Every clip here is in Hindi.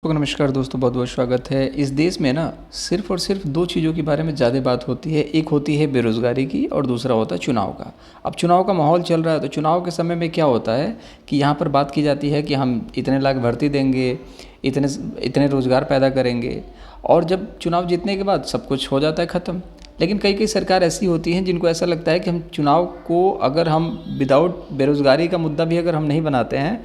तो नमस्कार दोस्तों, बहुत बहुत स्वागत है। इस देश में ना सिर्फ़ और सिर्फ 2 चीज़ों के बारे में ज़्यादा बात होती है। एक होती है बेरोज़गारी की और दूसरा होता है चुनाव का। अब चुनाव का माहौल चल रहा है, तो चुनाव के समय में क्या होता है कि यहाँ पर बात की जाती है कि हम इतने लाख भर्ती देंगे, इतने इतने रोज़गार पैदा करेंगे, और जब चुनाव जीतने के बाद सब कुछ हो जाता है ख़त्म। लेकिन कई कई सरकार ऐसी होती हैं जिनको ऐसा लगता है कि हम चुनाव को अगर हम विदाउट बेरोज़गारी का मुद्दा भी अगर हम नहीं बनाते हैं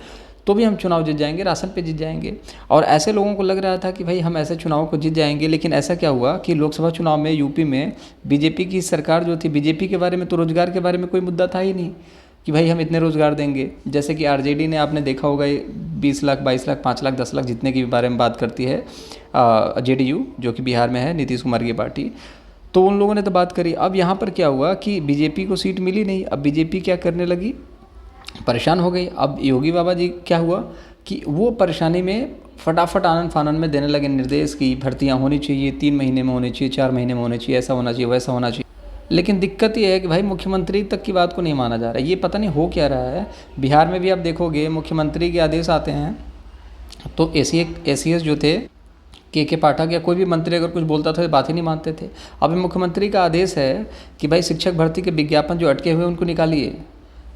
तो भी हम चुनाव जीत जाएंगे, राशन पे जीत जाएंगे। और ऐसे लोगों को लग रहा था कि भाई हम ऐसे चुनाव को जीत जाएंगे, लेकिन ऐसा क्या हुआ कि लोकसभा चुनाव में यूपी में बीजेपी की सरकार जो थी, बीजेपी के बारे में तो रोज़गार के बारे में कोई मुद्दा था ही नहीं कि भाई हम इतने रोज़गार देंगे। जैसे कि आरजेडी ने, आपने देखा होगा, 20 लाख, 22 लाख, 5 लाख, 10 लाख जितने के बारे में बात करती है जेडीयू, जो कि बिहार में है, नीतीश कुमार की पार्टी। तो उन लोगों ने तो बात करी। अब यहाँ पर क्या हुआ कि बीजेपी को सीट मिली नहीं। अब बीजेपी क्या करने लगी, परेशान हो गई। अब योगी बाबा जी क्या हुआ कि वो परेशानी में फटाफट आनन फानन में देने लगे निर्देश की भर्तियां होनी चाहिए, 3 महीने में होनी चाहिए, 4 महीने में होनी चाहिए, ऐसा होना चाहिए, वैसा होना चाहिए। लेकिन दिक्कत ये है कि भाई मुख्यमंत्री तक की बात को नहीं माना जा रहा है। ये पता नहीं हो क्या रहा है। बिहार में भी आप देखोगे मुख्यमंत्री के आदेश आते हैं तो एसीएस जो थे, के पाठक या कोई भी मंत्री अगर कुछ बोलता था तो बात ही नहीं मानते थे। अब मुख्यमंत्री का आदेश है कि भाई शिक्षक भर्ती के विज्ञापन जो अटके हुए उनको निकालिए,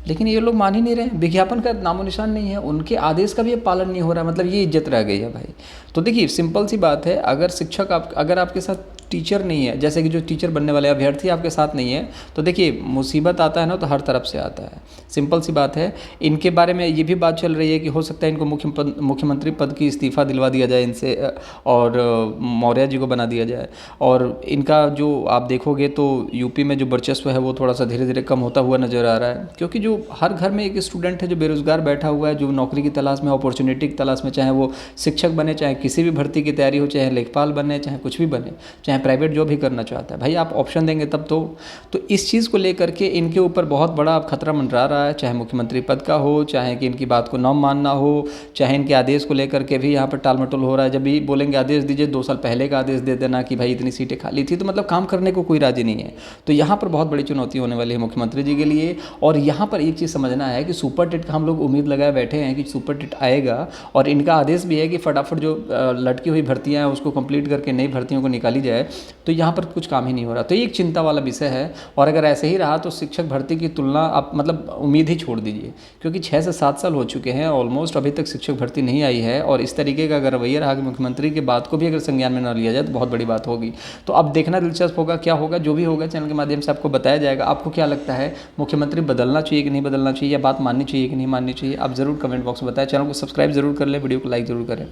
लेकिन ये लोग मान ही नहीं रहे। विज्ञापन का नामो निशान नहीं है, उनके आदेश का भी अब पालन नहीं हो रहा। मतलब ये इज्जत रह गई है भाई। तो देखिए, सिंपल सी बात है, अगर शिक्षक अगर आपके साथ टीचर नहीं है, जैसे कि जो टीचर बनने वाले अभ्यर्थी आपके साथ नहीं है, तो देखिए मुसीबत आता है ना तो हर तरफ से आता है। सिंपल सी बात है। इनके बारे में ये भी बात चल रही है कि हो सकता है इनको मुख्यमंत्री पद की इस्तीफ़ा दिलवा दिया जाए इनसे, और मौर्य जी को बना दिया जाए। और इनका जो आप देखोगे तो यूपी में जो वर्चस्व है वो थोड़ा सा धीरे धीरे कम होता हुआ नज़र आ रहा है, क्योंकि जो हर घर में एक स्टूडेंट है जो बेरोज़गार बैठा हुआ है, जो नौकरी की तलाश में, अपॉर्चुनिटी की तलाश में, चाहे वो शिक्षक बने, चाहे किसी भी भर्ती की तैयारी हो, चाहे लेखपाल बने, चाहे कुछ भी बने, चाहे प्राइवेट जॉब भी करना चाहता है। भाई आप ऑप्शन देंगे तब तो इस चीज़ को लेकर के इनके ऊपर बहुत बड़ा अब खतरा मंडरा रहा है, चाहे मुख्यमंत्री पद का हो, चाहे कि इनकी बात को न मानना हो, चाहे इनके आदेश को लेकर के भी यहाँ पर टाल मटोल हो रहा है। जब भी बोलेंगे आदेश दीजिए, 2 साल पहले का आदेश दे देना कि भाई इतनी सीटें खाली थी, तो मतलब काम करने को कोई राजी नहीं है। तो यहाँ पर बहुत बड़ी चुनौती होने वाली है मुख्यमंत्री जी के लिए। और यहाँ पर एक चीज़ समझना है कि सुपर टेट का हम लोग उम्मीद लगाए बैठे हैं कि सुपर टेट आएगा, और इनका आदेश भी है कि फटाफट जो लटकी हुई भर्तियाँ हैं उसको कंप्लीट करके नई भर्तियों को निकाली जाए। तो यहाँ पर कुछ काम ही नहीं हो रहा। तो ये एक चिंता वाला विषय है। और अगर ऐसे ही रहा तो शिक्षक भर्ती की तुलना आप मतलब उम्मीद ही छोड़ दीजिए, क्योंकि 6 से 7 साल हो चुके हैं ऑलमोस्ट, अभी तक शिक्षक भर्ती नहीं आई है। और इस तरीके का अगर रवैया रहा कि मुख्यमंत्री की बात को भी अगर संज्ञान में न लिया जाए तो बहुत बड़ी बात होगी। तो अब देखना दिलचस्प होगा क्या होगा। जो भी होगा चैनल के माध्यम से आपको बताया जाएगा। आपको क्या लगता है, मुख्यमंत्री बदलना चाहिए कि नहीं बदलना चाहिए, या बात माननी चाहिए कि नहीं माननी चाहिए, आप ज़रूर कमेंट बॉक्स में बताएं। चैनल को सब्सक्राइब जरूर कर लें, वीडियो को लाइक ज़रूर करें।